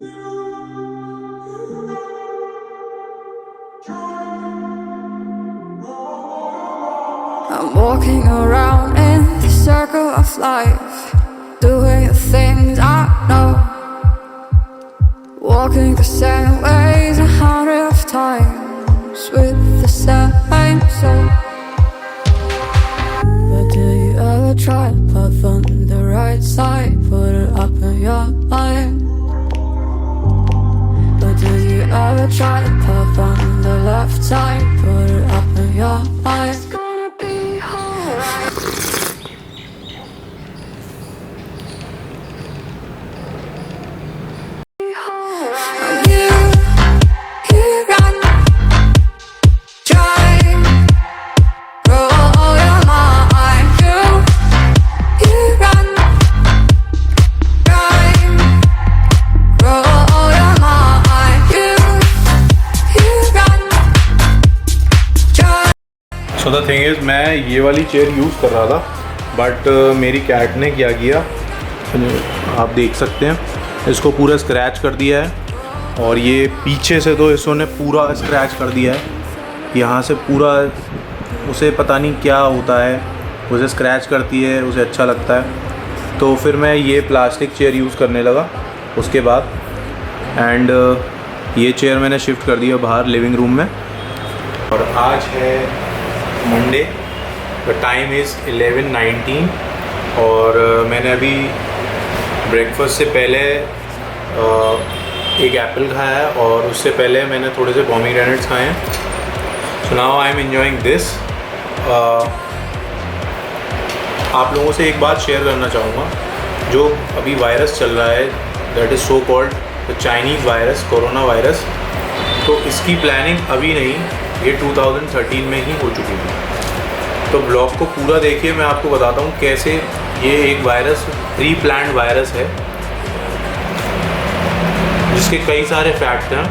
I'm walking around in the circle of life, doing the things I know, walking the same ways 100 of times with the same soul. But do you ever try to path on the right side, put it up in your mind? But do you ever try to path on the left side, put it up in your mind? So the thing is, मैं ये वाली chair use कर रहा था, but मेरी cat ने क्या किया, आप देख सकते हैं, इसको पूरा स्क्रैच कर दिया है। और ये पीछे से तो इसने पूरा स्क्रैच कर दिया है, यहाँ से पूरा। उसे पता नहीं क्या होता है, उसे स्क्रैच करती है, उसे अच्छा लगता है। तो फिर मैं ये प्लास्टिक चेयर यूज़ करने लगा उसके बाद। एंड ये चेयर मैंने शिफ्ट कर दिया बाहर लिविंग रूम में। और आज है मंडे, द टाइम इज़ 11:19 और मैंने अभी ब्रेकफास्ट से पहले एक एप्पल खाया है और उससे पहले मैंने थोड़े से पोमीग्रेनेट्स खाए हैं। So now I am enjoying this. आप लोगों से एक बात शेयर करना चाहूँगा, जो अभी वायरस चल रहा है, that is so called the Chinese virus, corona virus. तो इसकी प्लानिंग अभी नहीं, ये 2013 में ही हो चुकी थी। तो ब्लॉग को पूरा देखिए, मैं आपको बताता हूँ कैसे ये एक वायरस प्री प्लान्ड वायरस है, जिसके कई सारे फैक्ट हैं।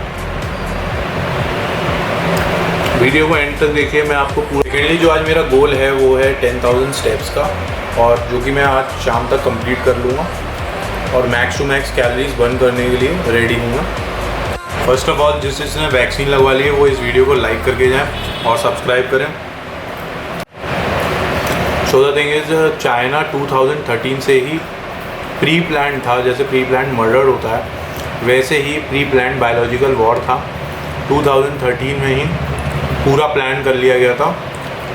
वीडियो को एंड तक देखिए, मैं आपको पूरा। सेकेंडली जो आज मेरा गोल है वो है 10,000 स्टेप्स का, और जो कि मैं आज शाम तक कंप्लीट कर लूँगा और max to max calories burn करने के लिए रेडी हूँगा। फर्स्ट ऑफ ऑल, जिसने वैक्सीन लगवा ली है वो इस वीडियो को लाइक करके जाएं और सब्सक्राइब करें। So the thing is, China 2013 से ही प्री प्लान था। जैसे प्री प्लान मर्डर होता है, वैसे ही प्री प्लान बायोलॉजिकल वॉर था। 2013 में ही पूरा प्लान कर लिया गया था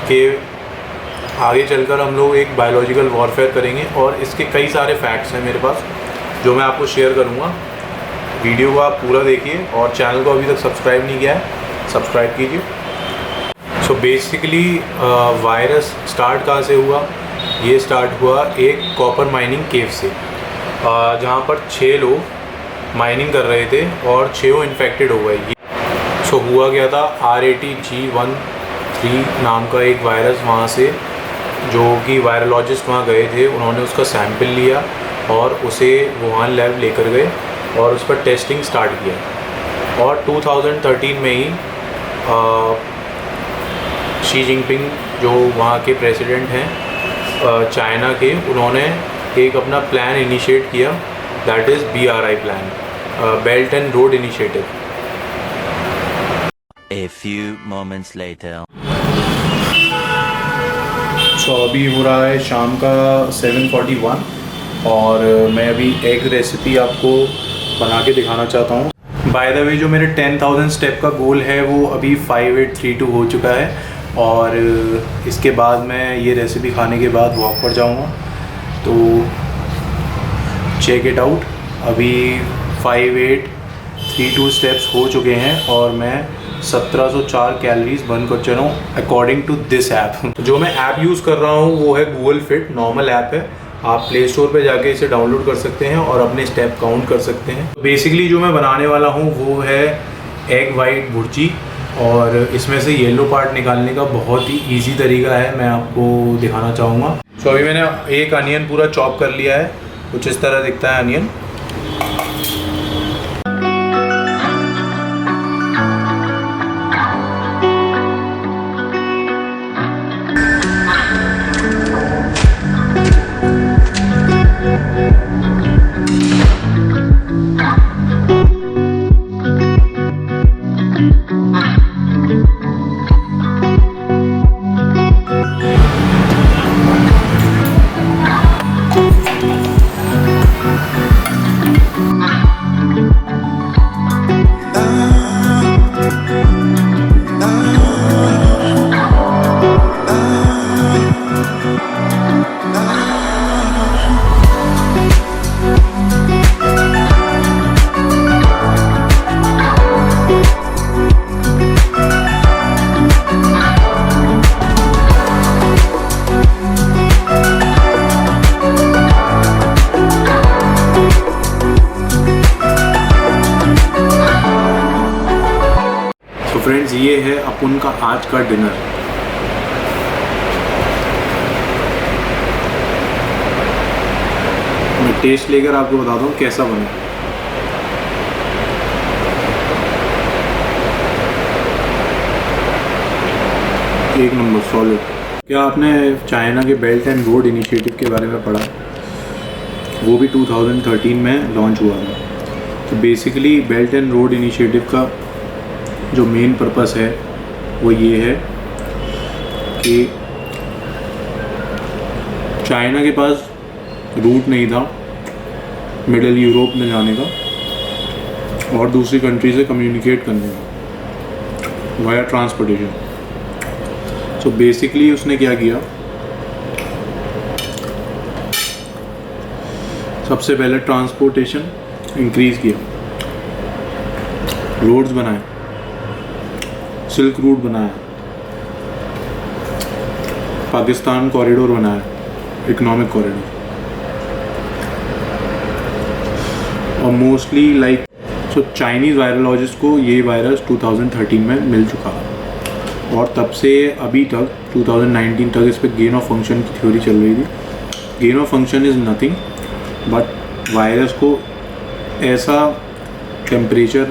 कि आगे चलकर हम लोग एक बायोलॉजिकल वॉरफेयर करेंगे, और इसके कई सारे फैक्ट्स हैं मेरे पास जो मैं आपको शेयर करूँगा। वीडियो को आप पूरा देखिए, और चैनल को अभी तक सब्सक्राइब नहीं किया है, सब्सक्राइब कीजिए। सो बेसिकली वायरस स्टार्ट कहाँ से हुआ? ये स्टार्ट हुआ एक कॉपर माइनिंग केव से, जहाँ पर 6 लोग माइनिंग कर रहे थे और 6 इन्फेक्टेड हो गए। सो हुआ क्या था, RATG13 नाम का एक वायरस वहाँ से, जो कि वायरोलॉजिस्ट वहाँ गए थे, उन्होंने उसका सैंपल लिया और उसे वुहान लैब लेकर गए और उस पर टेस्टिंग स्टार्ट किया। और 2013 में ही शी जिनपिंग, जो वहाँ के प्रेसिडेंट हैं चाइना के, उन्होंने एक अपना प्लान इनिशिएट किया, that is BRI plan, belt and road initiative. A few moments later. सो अभी हो रहा है शाम का 7:41 और मैं अभी एग रेसिपी आपको बना के दिखाना चाहता हूँ। बाय द वे, जो मेरे 10,000 स्टेप का गोल है वो अभी 5832 हो चुका है, और इसके बाद मैं ये रेसिपी खाने के बाद वॉक पर जाऊँगा। तो चेक इट आउट, अभी 5832 स्टेप्स हो चुके हैं और मैं 1704 कैलोरीज बर्न कर चुका हूँ अकॉर्डिंग टू दिस ऐप। जो मैं ऐप यूज़ कर रहा हूँ वो है गूगल फिट, नॉर्मल ऐप है। आप प्ले स्टोर पे जाके इसे डाउनलोड कर सकते हैं और अपने स्टेप काउंट कर सकते हैं। बेसिकली जो मैं बनाने वाला हूँ वो है एग वाइट भुर्जी, और इसमें से येलो पार्ट निकालने का बहुत ही इजी तरीका है, मैं आपको दिखाना चाहूँगा। सो अभी मैंने एक अनियन पूरा चॉप कर लिया है, कुछ इस तरह दिखता है अनियन। फ्रेंड्स ये है अपन का आज का डिनर। मैं टेस्ट लेकर आपको बताता हूँ कैसा बना। एक नंबर सॉलिड। क्या आपने चाइना के बेल्ट एंड रोड इनिशिएटिव के बारे में पढ़ा? वो भी 2013 में लॉन्च हुआ था। तो basically belt and road initiative का जो मेन पर्पस है वो ये है कि चाइना के पास रूट नहीं था मिडिल यूरोप में जाने का और दूसरी कंट्री से कम्युनिकेट करने का वाया ट्रांसपोर्टेशन। सो बेसिकली उसने क्या किया, सबसे पहले ट्रांसपोर्टेशन इंक्रीज़ किया, रोड्स बनाए, सिल्क रूट बनाया, पाकिस्तान कॉरिडोर बनाया, इकोनॉमिक कॉरिडोर, और mostly like so Chinese virologist को ये वायरस 2013 में मिल चुका है और तब से अभी तक 2019 तक इस पर गेन ऑफ फंक्शन की थ्योरी चल रही थी। Gain of function is nothing but virus को ऐसा टेम्परेचर,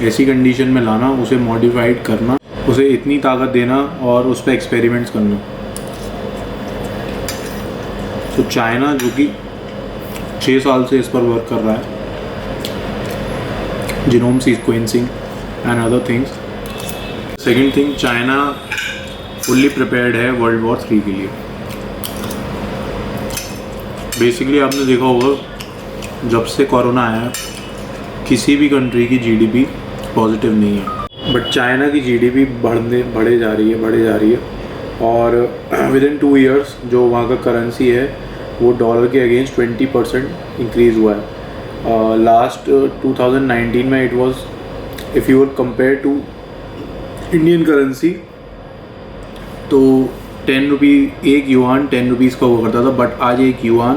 ऐसी कंडीशन में लाना, उसे मॉडिफाइड करना, उसे इतनी ताकत देना और उस पर एक्सपेरिमेंट्स करना। तो चाइना जो कि 6 साल से इस पर वर्क कर रहा है, genome sequencing and other things. Second thing, China fully prepared है वर्ल्ड वॉर 3 के लिए। बेसिकली आपने देखा होगा जब से कोरोना आया किसी भी कंट्री की जीडीपी पॉजिटिव नहीं है, बट चाइना की जीडीपी बढ़े जा रही है और विद इन 2 ईयर्स जो वहाँ का करेंसी है वो डॉलर के अगेंस्ट 20% इंक्रीज़ हुआ है। लास्ट 2019 में it was, if you compare to Indian currency तो 10 रुपी एक युआन 10 रुपीज़ का हुआ करता था, बट आज एक युआन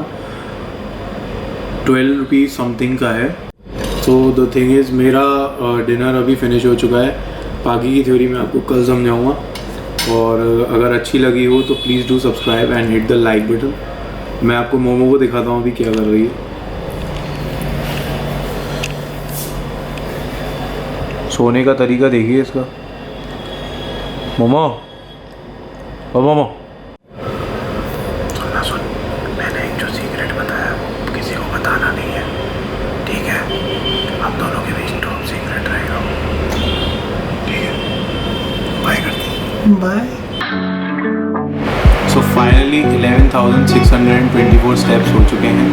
12 रुपीज़ समथिंग का है। सो द थिंग इज़, मेरा डिनर अभी फिनिश हो चुका है। बाकी की थ्योरी मैं आपको कल समझाऊंगा और अगर अच्छी लगी हो तो please do subscribe and hit the like button. मैं आपको मोमो को दिखाता हूँ अभी क्या कर रही है। सोने का तरीका देखिए इसका। मोमो, ओ मोमो, सुन, मैंने एक जो सीक्रेट बताया किसी को बताना नहीं है, ठीक है? हम दोनों के बीच टॉप सीक्रेट रहेगा, ठीक है? बाय करते हैं, बाय। सो फाइनली 11,624 स्टेप्स हो चुके हैं।